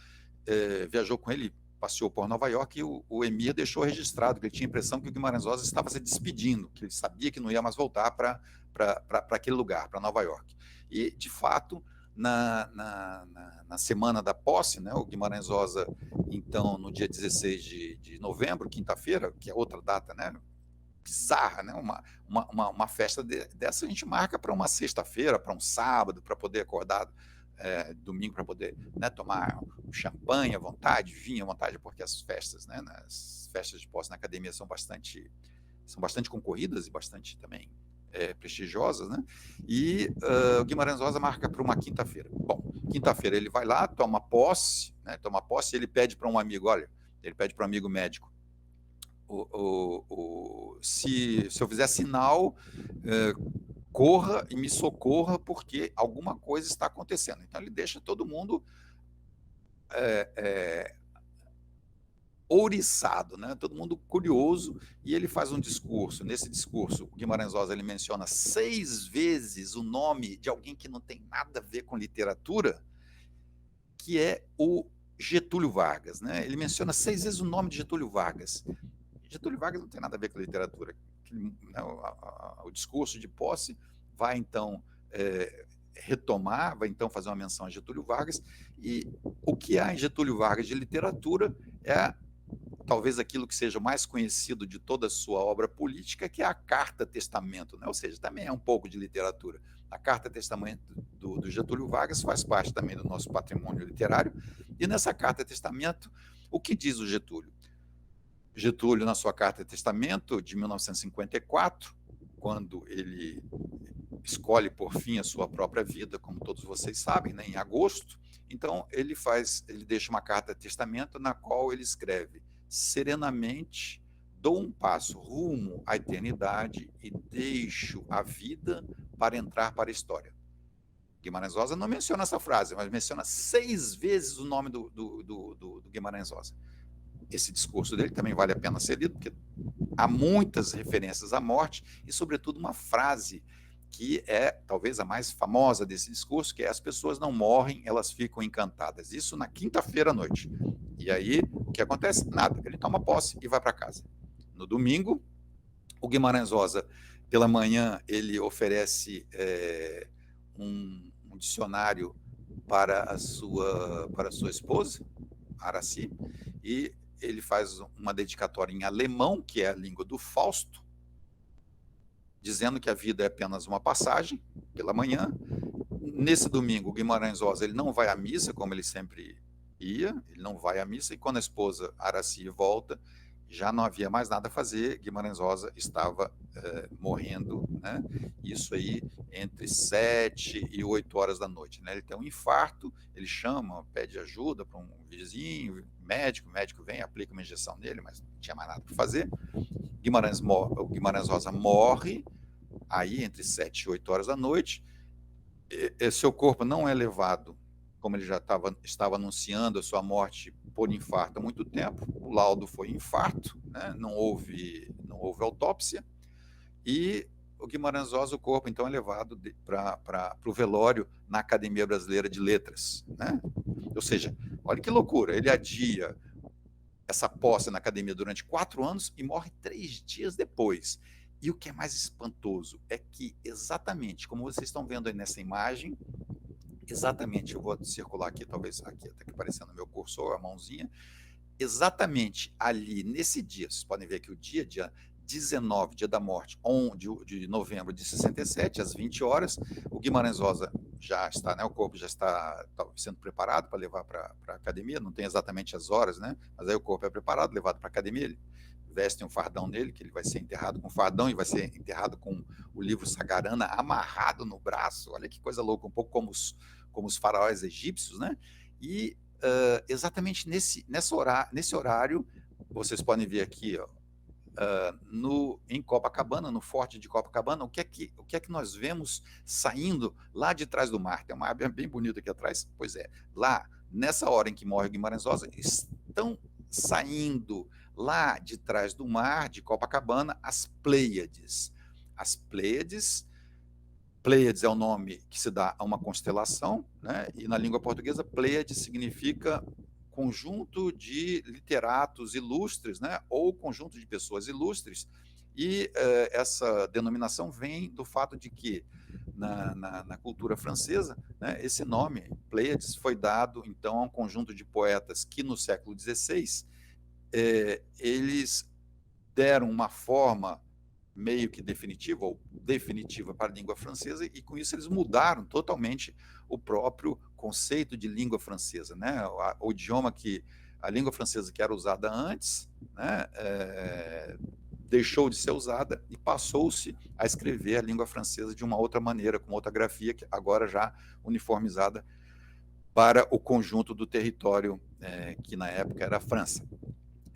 viajou com ele, passeou por Nova York, e o Emir deixou registrado que ele tinha a impressão que o Guimarães Rosa estava se despedindo, que ele sabia que não ia mais voltar para aquele lugar, para Nova York. E, de fato, na semana da posse, né, o Guimarães Rosa, então, no dia 16 de novembro, quinta-feira, que é outra data, né, bizarra, né, uma festa dessa a gente marca para uma sexta-feira, para um sábado, para poder acordar domingo, para poder, né, tomar champanhe à vontade, vinho à vontade, porque as festas, né, as festas de posse na academia são bastante concorridas e bastante também prestigiosas, né? E o Guimarães Rosa marca para uma quinta-feira. Bom, quinta-feira ele vai lá, toma posse, né? E ele pede para um amigo, olha, ele pede para um amigo médico, se eu fizer sinal, corra e me socorra, porque alguma coisa está acontecendo. Então ele deixa todo mundo ouriçado, né? Todo mundo curioso, e ele faz um discurso. Nesse discurso, o Guimarães Rosa ele menciona 6 vezes o nome de alguém que não tem nada a ver com literatura, que é o Getúlio Vargas, né? Ele menciona 6 vezes o nome de Getúlio Vargas. Getúlio Vargas não tem nada a ver com literatura. O discurso de posse vai, então, retomar, vai, então, fazer uma menção a Getúlio Vargas, e o que há em Getúlio Vargas de literatura é talvez aquilo que seja mais conhecido de toda a sua obra política, que é a Carta Testamento, né? Ou seja, também é um pouco de literatura. A Carta Testamento do Getúlio Vargas faz parte também do nosso patrimônio literário, e nessa Carta Testamento, o que diz o Getúlio? Getúlio, na sua Carta Testamento de 1954, quando ele escolhe por fim a sua própria vida, como todos vocês sabem, né, em agosto, então ele deixa uma Carta Testamento na qual ele escreve: serenamente dou um passo rumo à eternidade e deixo a vida para entrar para a história. Guimarães Rosa não menciona essa frase, mas menciona 6 vezes o nome do Guimarães Rosa. Esse discurso dele também vale a pena ser lido, porque há muitas referências à morte e, sobretudo, uma frase que é talvez a mais famosa desse discurso, que é: as pessoas não morrem, elas ficam encantadas. Isso na quinta-feira à noite. E aí, o que acontece? Nada. Ele toma posse e vai para casa. No domingo, o Guimarães Rosa, pela manhã, ele oferece um dicionário para a sua esposa, Aracy, e ele faz uma dedicatória em alemão, que é a língua do Fausto, dizendo que a vida é apenas uma passagem, pela manhã. Nesse domingo, o Guimarães Rosa ele não vai à missa, como ele sempre ia, ele não vai à missa, e quando a esposa Aracy volta, já não havia mais nada a fazer, Guimarães Rosa estava morrendo, né? Isso aí entre 7 e 8 horas da noite, né? Ele tem um infarto, ele chama, pede ajuda para um vizinho, o médico vem, aplica uma injeção nele, mas não tinha mais nada para fazer. O Guimarães Rosa morre aí entre 7 e 8 horas da noite, seu corpo não é levado, como ele já estava anunciando a sua morte por infarto há muito tempo, o laudo foi infarto, né? não houve autópsia, e o Guimarães Rosa, o corpo, então, é levado para o velório na Academia Brasileira de Letras, né? Ou seja, olha que loucura, ele adia essa posse na academia durante 4 anos e morre 3 dias depois. E o que é mais espantoso é que, exatamente como vocês estão vendo aí nessa imagem, exatamente, eu vou circular aqui, talvez aqui está aparecendo o meu cursor, a mãozinha, exatamente ali, nesse dia, vocês podem ver aqui o dia 19, dia da morte, de novembro de 67, às 20 horas, o Guimarães Rosa já está, né, o corpo já está sendo preparado para levar para a academia, não tem exatamente as horas, né, mas aí o corpo é preparado, levado para a academia, ele veste um fardão nele, que ele vai ser enterrado com fardão e vai ser enterrado com o livro Sagarana amarrado no braço, olha que coisa louca, um pouco como os faraós egípcios, né, e exatamente nesse horário, vocês podem ver aqui, ó, em Copacabana, no Forte de Copacabana, o que é que nós vemos saindo lá de trás do mar? Tem uma área bem bonita aqui atrás. Pois é, lá, nessa hora em que morre o Guimarães Rosa, estão saindo lá de trás do mar, de Copacabana, as Pleiades. As Pleiades é o nome que se dá a uma constelação, né? E na língua portuguesa, Pleiades significa conjunto de literatos ilustres, né? Ou conjunto de pessoas ilustres, e essa denominação vem do fato de que, na cultura francesa, né, esse nome, Pleiades, foi dado, então, a um conjunto de poetas que, no século XVI, eles deram uma forma meio que definitiva, ou definitiva para a língua francesa, e com isso eles mudaram totalmente o próprio conceito de língua francesa, né? O idioma a língua francesa que era usada antes, né, deixou de ser usada e passou-se a escrever a língua francesa de uma outra maneira, com outra grafia, que agora já uniformizada para o conjunto do território que na época era a França.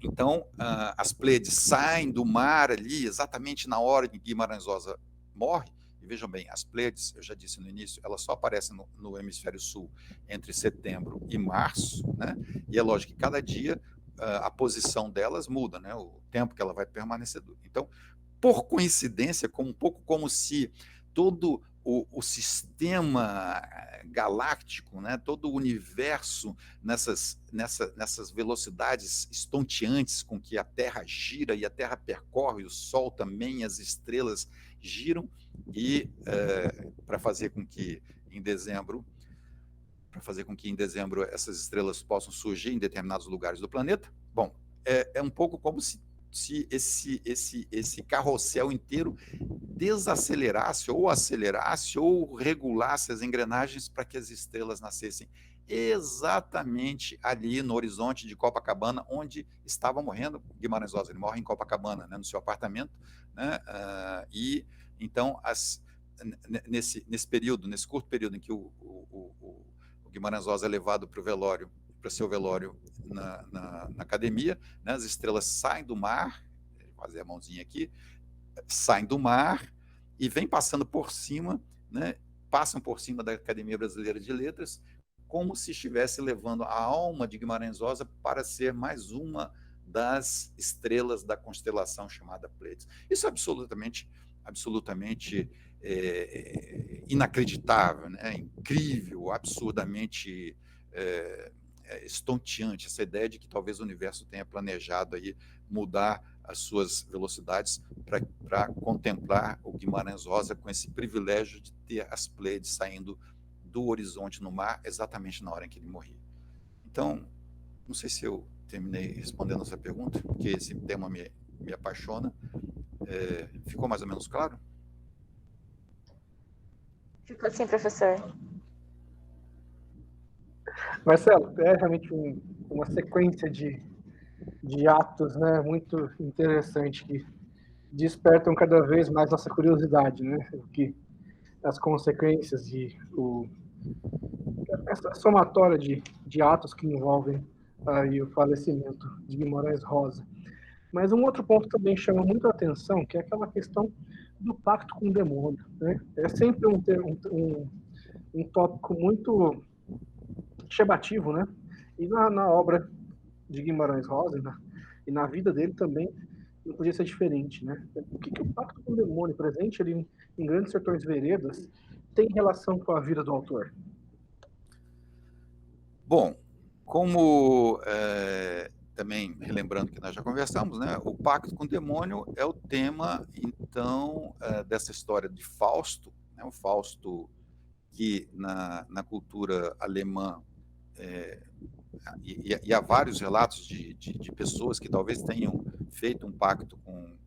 Então, as Pleiades saem do mar ali, exatamente na hora em que Guimarães Rosa morre. E vejam bem, as Pleiades, eu já disse no início, elas só aparecem no hemisfério sul entre setembro e março, né? E é lógico que cada dia a posição delas muda, né? O tempo que ela vai permanecer. Então, por coincidência, um pouco como se todo o sistema galáctico, né, todo o universo nessas velocidades estonteantes com que a Terra gira e a Terra percorre, o Sol também, as estrelas giram, e para fazer com que em dezembro essas estrelas possam surgir em determinados lugares do planeta. Bom, é um pouco como se esse carrossel inteiro desacelerasse ou acelerasse ou regulasse as engrenagens para que as estrelas nascessem exatamente ali no horizonte de Copacabana, onde estava morrendo Guimarães Rosa. Ele morre em Copacabana, né, no seu apartamento, né, e então nesse curto período em que o Guimarães Rosa é levado para seu velório na academia, né, as estrelas saem do mar, vou fazer a mãozinha aqui, saem do mar e vêm passando por cima, né, passam por cima da Academia Brasileira de Letras, como se estivesse levando a alma de Guimarães Rosa para ser mais uma das estrelas da constelação chamada Pleiades. Isso é absolutamente inacreditável, né? Incrível, absurdamente estonteante, essa ideia de que talvez o universo tenha planejado aí mudar as suas velocidades para contemplar o Guimarães Rosa com esse privilégio de ter as Pleiades saindo do horizonte no mar exatamente na hora em que ele morria. Então, não sei se eu terminei respondendo essa pergunta, porque esse tema me apaixona. Ficou mais ou menos claro? Ficou sim, professor. Marcelo, é realmente uma sequência de atos, né, muito interessante, que despertam cada vez mais nossa curiosidade, né, que as consequências e essa somatória de atos que envolvem aí o falecimento de Guimarães Rosa. Mas um outro ponto também chama muito a atenção, que é aquela questão do pacto com o demônio, né? É sempre um tópico muito chamativo, né? E na obra de Guimarães Rosa e na vida dele também não podia ser diferente, né? O que o pacto com o demônio presente ali em Grandes Sertões Veredas tem relação com a vida do autor? Bom, como também relembrando que nós já conversamos, né? O pacto com o demônio é o tema, então, dessa história de Fausto, né? O Fausto que na cultura alemã e há vários relatos de pessoas que talvez tenham feito um pacto com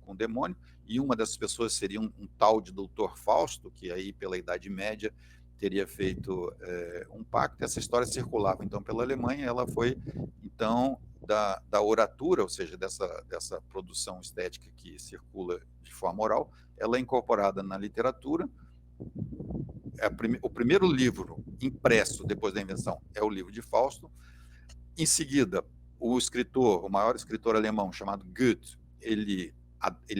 o demônio, e uma dessas pessoas seria um tal de Doutor Fausto, que aí pela Idade Média teria feito um pacto. Essa história circulava então pela Alemanha. Ela foi então da oratura, ou seja, dessa produção estética que circula de forma oral, ela é incorporada na literatura. O primeiro livro impresso depois da invenção é o livro de Fausto. Em seguida, o maior escritor alemão chamado Goethe, ele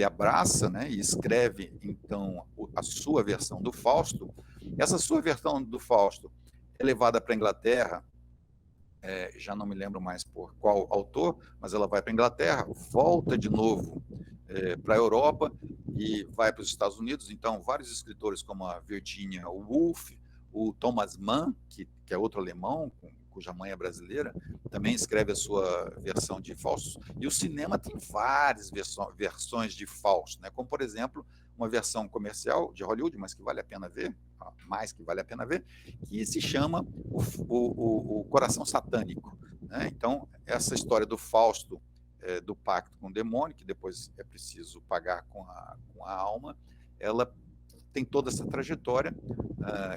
abraça, né, e escreve então a sua versão do Fausto. Essa sua versão do Fausto é levada para a Inglaterra já não me lembro mais por qual autor, mas ela vai para a Inglaterra, volta de novo para a Europa e vai para os Estados Unidos. Então, vários escritores como a Virginia Woolf, o Thomas Mann, que é outro alemão, cuja mãe é brasileira, também escreve a sua versão de Fausto. E o cinema tem várias versões de Fausto, né? Como, por exemplo, uma versão comercial de Hollywood, mas que vale a pena ver, mais que vale a pena ver, que se chama o Coração Satânico, né? Então, essa história do Fausto, do pacto com o demônio, que depois é preciso pagar com a alma, ela tem toda essa trajetória,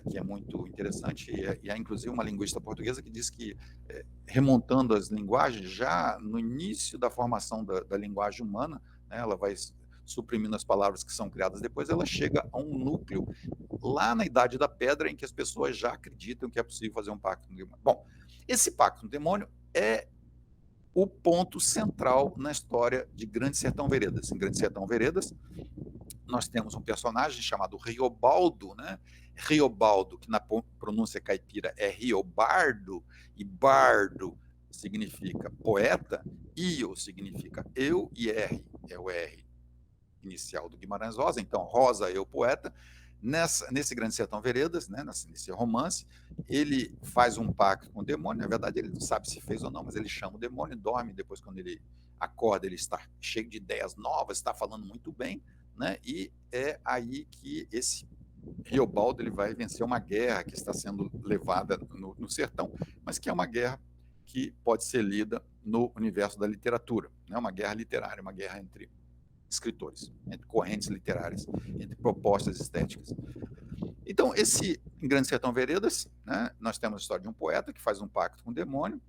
que é muito interessante, e há inclusive uma linguista portuguesa que diz que, remontando as linguagens, já no início da formação da linguagem humana, né, ela vai suprimindo as palavras que são criadas depois, ela chega a um núcleo lá na Idade da Pedra, em que as pessoas já acreditam que é possível fazer um pacto com o demônio. Bom, esse pacto com o demônio é o ponto central na história de Grande Sertão Veredas. Em Grande Sertão Veredas, nós temos um personagem chamado Riobaldo, né? Riobaldo, que na pronúncia caipira é Riobardo, e bardo significa poeta, io significa eu, e R é o R inicial do Guimarães Rosa, então Rosa, eu, poeta. Nesse Grande Sertão Veredas, né, nesse romance, ele faz um pacto com o demônio. Na verdade, ele não sabe se fez ou não, mas ele chama o demônio, dorme. Depois, quando ele acorda, ele está cheio de ideias novas, está falando muito bem, né? E é aí que esse Riobaldo ele vai vencer uma guerra que está sendo levada no sertão, mas que é uma guerra que pode ser lida no universo da literatura, né? Uma guerra literária, uma guerra entre escritores, entre correntes literárias, entre propostas estéticas. Então, em Grande Sertão Veredas, né, nós temos a história de um poeta que faz um pacto com o demônio,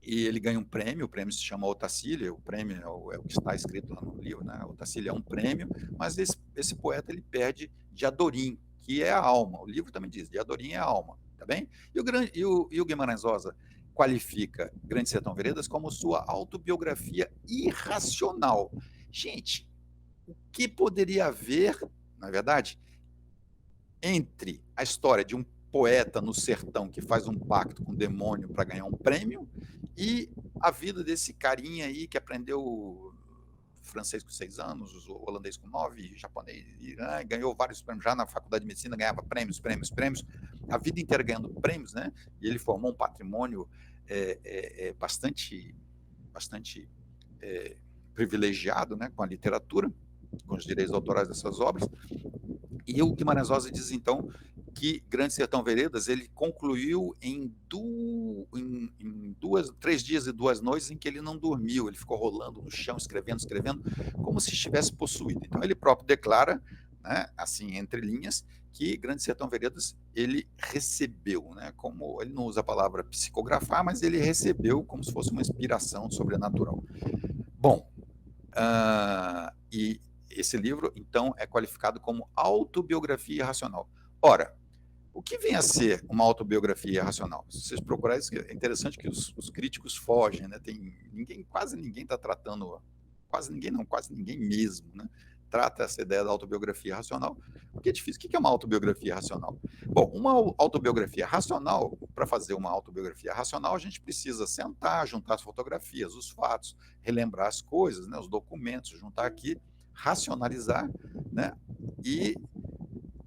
e ele ganha um prêmio, o prêmio se chama Otacília, o prêmio é o que está escrito lá no livro, né? Otacília é um prêmio, mas esse poeta ele perde Diadorim, que é a alma. O livro também diz, Diadorim é a alma, tá bem? E o Guimarães Rosa qualifica Grande Sertão Veredas como sua autobiografia irracional. Gente, o que poderia haver, na verdade, entre a história de um poeta no sertão que faz um pacto com o demônio para ganhar um prêmio e a vida desse carinha aí que aprendeu francês com 6 anos, holandês com 9, japonês, e ganhou vários prêmios já na faculdade de medicina, ganhava prêmios, a vida inteira ganhando prêmios, né? E ele formou um patrimônio bastante privilegiado, né, com a literatura, com os direitos autorais dessas obras. E o Guimarães Rosa diz, então, que Grande Sertão Veredas ele concluiu em 3 dias e 2 noites em que ele não dormiu, ele ficou rolando no chão, escrevendo, como se estivesse possuído. Então, ele próprio declara, né, assim, entre linhas, que Grande Sertão Veredas ele recebeu, né, como ele não usa a palavra psicografar, mas ele recebeu como se fosse uma inspiração sobrenatural. Bom, e esse livro, então, é qualificado como autobiografia irracional. Ora, o que vem a ser uma autobiografia irracional? Se vocês procurarem, é interessante que os críticos fogem, né? Quase ninguém está tratando, quase ninguém mesmo, né? Trata essa ideia da autobiografia racional, porque é difícil. O que é uma autobiografia racional? Bom, uma autobiografia racional, para fazer uma autobiografia racional, a gente precisa sentar, juntar as fotografias, os fatos, relembrar as coisas, né, os documentos, juntar aqui, racionalizar, né, e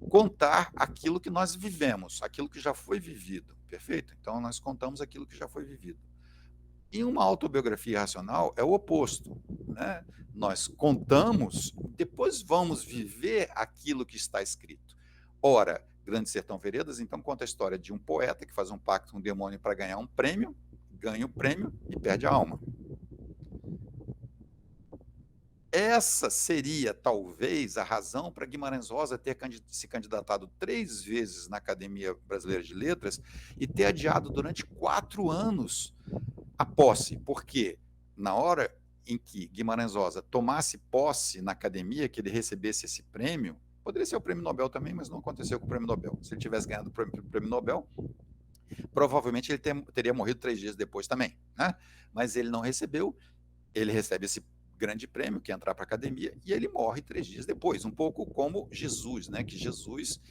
contar aquilo que nós vivemos, aquilo que já foi vivido, perfeito? Então, nós contamos aquilo que já foi vivido. E uma autobiografia racional é o oposto, né? Nós contamos, depois vamos viver aquilo que está escrito. Ora, Grande Sertão Veredas, então, conta a história de um poeta que faz um pacto com o demônio para ganhar um prêmio, ganha o prêmio e perde a alma. Essa seria, talvez, a razão para Guimarães Rosa ter se candidatado 3 vezes na Academia Brasileira de Letras e ter adiado durante 4 anos a posse, porque na hora em que Guimarães Rosa tomasse posse na academia, que ele recebesse esse prêmio, poderia ser o prêmio Nobel também, mas não aconteceu com o prêmio Nobel. Se ele tivesse ganhado o prêmio Nobel, provavelmente ele teria morrido 3 dias depois também, né? Mas ele não recebeu, ele recebe esse grande prêmio, que é entrar para a academia, e ele morre 3 dias depois, um pouco como Jesus, né? Que Jesus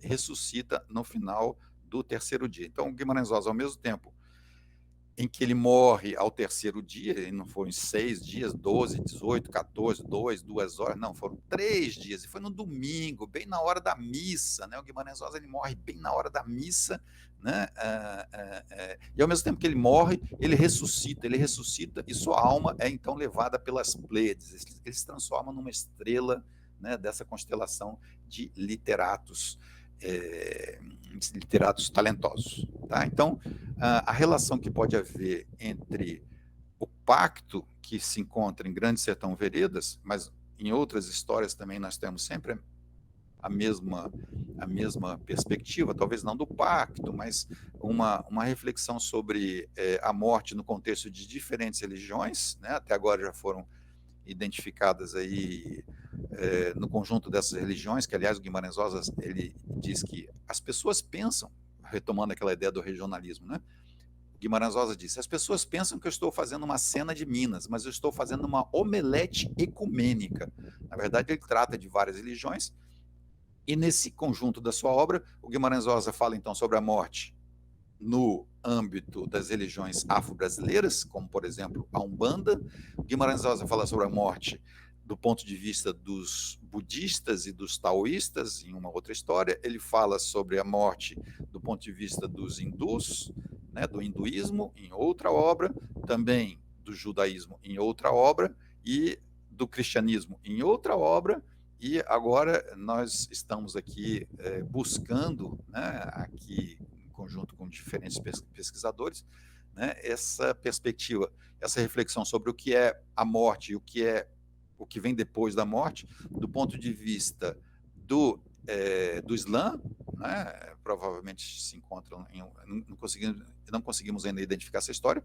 ressuscita no final do 3º dia. Então, Guimarães Rosa, ao mesmo tempo em que ele morre ao terceiro dia, e não foram 6 dias, 12, 18, 14, 2 horas, não, foram 3 dias, e foi no domingo, bem na hora da missa, né? O Guimarães Rosa ele morre bem na hora da missa, né? E ao mesmo tempo que ele morre, ele ressuscita, e sua alma é então levada pelas Pleiades, ele se transforma numa estrela, né, dessa constelação de literatos, literatos talentosos. Tá? Então, a relação que pode haver entre o pacto que se encontra em Grande Sertão Veredas, mas em outras histórias também nós temos sempre a mesma perspectiva, talvez não do pacto, mas uma reflexão sobre a morte no contexto de diferentes religiões, né? Até agora já foram identificadas aí no conjunto dessas religiões, que aliás o Guimarães Rosa ele diz que as pessoas pensam, retomando aquela ideia do regionalismo, né? Guimarães Rosa disse, as pessoas pensam que eu estou fazendo uma cena de Minas, mas eu estou fazendo uma omelete ecumênica. Na verdade, ele trata de várias religiões, e nesse conjunto da sua obra, o Guimarães Rosa fala então sobre a morte no âmbito das religiões afro-brasileiras, como, por exemplo, a Umbanda. O Guimarães Rosa fala sobre a morte do ponto de vista dos budistas e dos taoístas, em uma outra história. Ele fala sobre a morte do ponto de vista dos hindus, né, do hinduísmo, em outra obra, também do judaísmo, em outra obra, e do cristianismo, em outra obra. E agora nós estamos aqui buscando, né, aqui em conjunto com diferentes pesquisadores, né, essa perspectiva, essa reflexão sobre o que é a morte e o que vem depois da morte, do ponto de vista do Islã, né, provavelmente se encontram, não conseguimos ainda identificar essa história,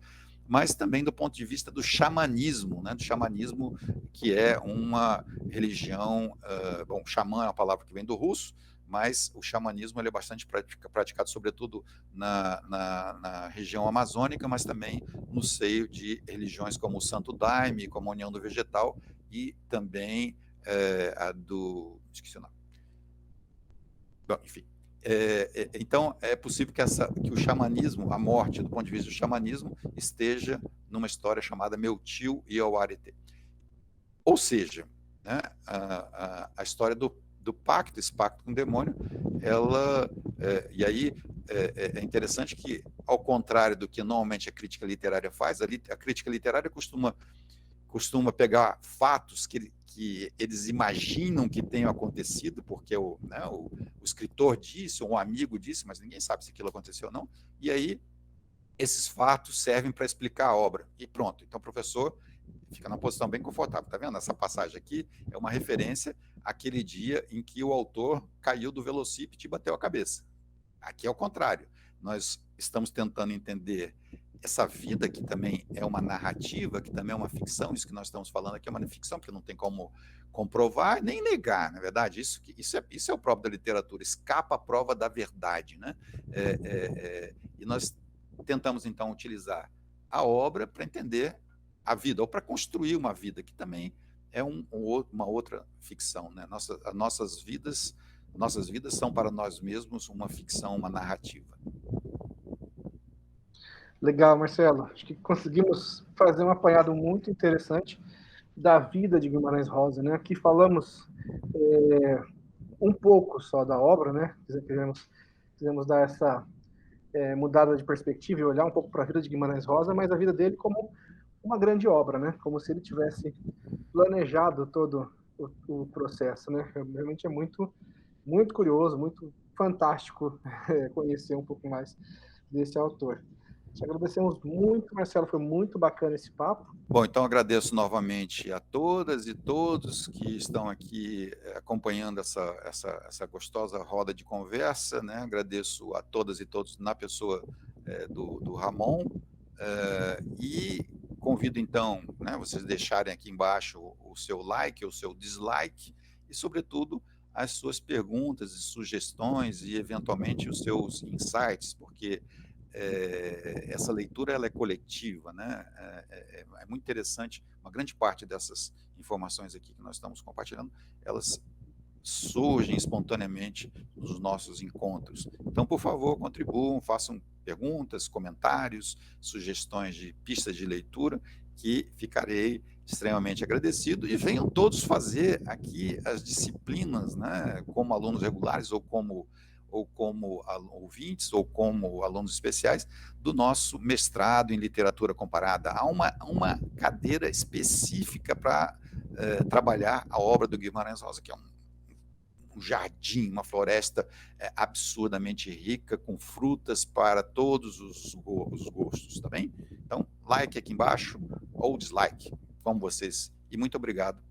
mas também do ponto de vista do xamanismo, né, do xamanismo que é uma religião, bom, xamã é uma palavra que vem do russo, mas o xamanismo ele é bastante praticado, sobretudo na região amazônica, mas também no seio de religiões como o Santo Daime, como a União do Vegetal, e também a do... esqueci o nome. Bom, enfim. Então, é possível que o xamanismo, a morte, do ponto de vista do xamanismo, esteja numa história chamada Meu Tio e Auarete. Ou seja, né, a história do pacto, esse pacto com o demônio, e aí é interessante que, ao contrário do que normalmente a crítica literária faz, a crítica literária costuma pegar fatos que eles imaginam que tenham acontecido, porque o escritor disse, ou um amigo disse, mas ninguém sabe se aquilo aconteceu ou não, e aí esses fatos servem para explicar a obra, e pronto. Então o professor fica numa posição bem confortável, tá vendo? Essa passagem aqui é uma referência àquele dia em que o autor caiu do velocípede e bateu a cabeça. Aqui é o contrário, nós estamos tentando entender essa vida que também é uma narrativa, que também é uma ficção, isso que nós estamos falando aqui é uma ficção, porque não tem como comprovar nem negar, na verdade, isso é o próprio da literatura, escapa à prova da verdade, né? E nós tentamos, então, utilizar a obra para entender a vida, ou para construir uma vida, que também é uma outra ficção, né? Nossas vidas são para nós mesmos uma ficção, uma narrativa. Legal, Marcelo. Acho que conseguimos fazer um apanhado muito interessante da vida de Guimarães Rosa, né? Aqui falamos um pouco só da obra, né? Quisemos dar essa mudada de perspectiva e olhar um pouco para a vida de Guimarães Rosa, mas a vida dele como uma grande obra, né? Como se ele tivesse planejado todo o processo, né? Realmente é muito, muito curioso, muito fantástico conhecer um pouco mais desse autor. Te agradecemos muito, Marcelo, foi muito bacana esse papo. Bom, então agradeço novamente a todas e todos que estão aqui acompanhando essa gostosa roda de conversa, né? Agradeço a todas e todos na pessoa do Ramon, e convido então, né, vocês deixarem aqui embaixo o seu like, o seu dislike, e sobretudo as suas perguntas e sugestões e eventualmente os seus insights, porque essa leitura ela é coletiva, né? É muito interessante. Uma grande parte dessas informações aqui que nós estamos compartilhando, elas surgem espontaneamente nos nossos encontros. Então, por favor, contribuam, façam perguntas, comentários, sugestões de pistas de leitura, que ficarei extremamente agradecido, e venham todos fazer aqui as disciplinas, né, como alunos regulares ou como ouvintes ou como alunos especiais do nosso mestrado em literatura comparada. Há uma cadeira específica para trabalhar a obra do Guimarães Rosa, que é um jardim, uma floresta absurdamente rica, com frutas para todos os gostos, tá bem? Então, like aqui embaixo, ou dislike, como vocês. E muito obrigado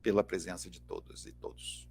pela presença de todas e todos.